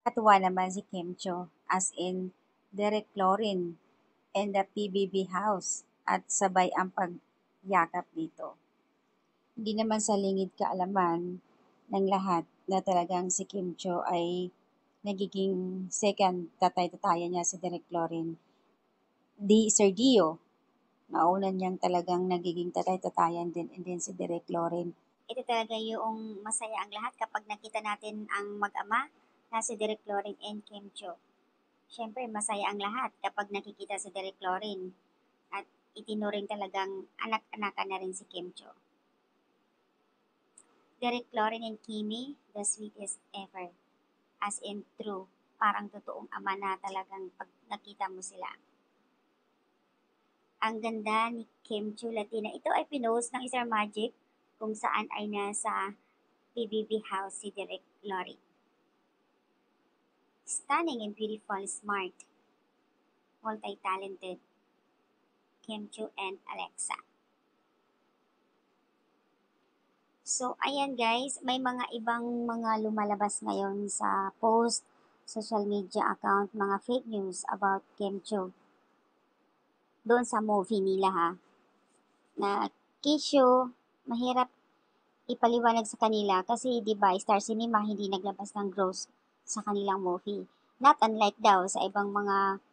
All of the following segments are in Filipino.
Katuwa naman si Kim Cho, as in Derek Lorin and the PBB House at sabay ang pagyakap dito. Hindi naman sa lingid kaalaman ng lahat na talagang si Kim Cho ay nagiging second tatay-tatayan niya si Derek Lorin. Di Sir Dio, nauna niyang talagang nagiging tatay-tatayan din and then si Derek Lorin. Ito talaga yung masaya ang lahat kapag nakita natin ang mag-ama na si Derek Lorin and Kim Cho. Siyempre, masaya ang lahat kapag nakikita si Derek Lorin at itinuring talagang anak-anakan na rin si Kim Cho. Derek Lorin and Kimi, the sweetest ever. As in true, parang totoong ama na talagang pag nakita mo sila. Ang ganda ni Kim Chu Latina. Ito ay pinost ng Star Magic kung saan ay nasa PBB house si Derek Lorin. Stunning and beautiful, smart, multi-talented, Kim Chu and Alexa. So, ayan guys, may mga ibang mga lumalabas ngayon sa post, social media account, mga fake news about Kim Chu. Doon sa movie nila ha, na Kisho, mahirap ipaliwanag sa kanila kasi di ba Star Cinema hindi naglabas ng gross sa kanilang movie. Not unlike daw sa ibang mga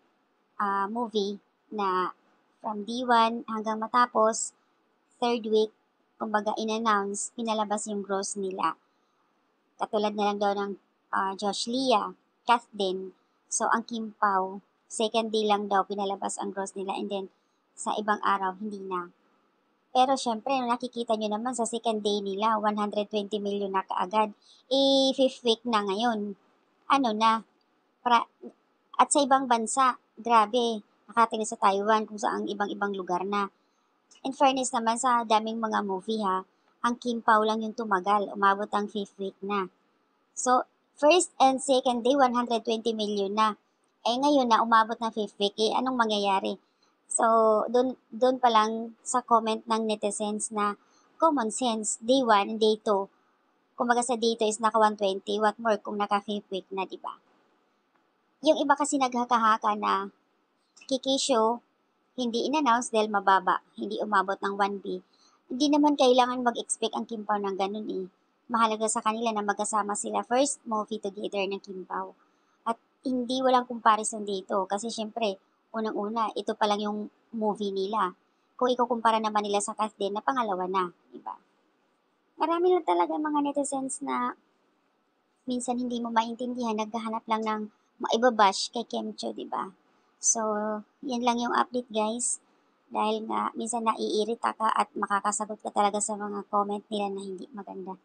movie na from D1 hanggang matapos, third week, kumbaga in-announce, pinalabas yung gross nila. Katulad na lang daw ng Josh Lia, Kath din. So, ang Kim Pao, second day lang daw pinalabas ang gross nila and then sa ibang araw, hindi na. Pero syempre, nakikita nyo naman sa second day nila, 120 million na kaagad. Fifth week na ngayon. Ano na? At sa ibang bansa, grabe, nakatili sa Taiwan kung saan ibang-ibang lugar na. In fairness naman sa daming mga movie ha, ang Kim Pao lang yung tumagal, umabot ang fifth week na. So, first and second day, 120 million na. Ngayon na umabot ng fifth week, anong mangyayari? So, doon pa lang sa comment ng netizens na common sense, day 1, day 2. Kumbaga sa day 2 is naka 120, what more kung naka fifth week na, di ba? Yung iba kasi naghaka-haka na kikisyo, hindi in-announce dahil mababa, hindi umabot ng 1B. Hindi naman kailangan mag-expect ang Kim Pao ng ganun eh. Mahalaga sa kanila na magkasama sila first movie together ng Kim Pao. At hindi walang comparison dito kasi syempre, unang-una, ito pa lang yung movie nila. Kung ikukumpara naman nila sa Kath din na pangalawa na, diba? Marami na talaga mga netizens na minsan hindi mo maintindihan, naghahanap lang ng maibabash kay Kim Cho, diba? So, yan lang yung update guys. Dahil nga, minsan naiirita ka at makakasagot ka talaga sa mga comment nila na hindi maganda.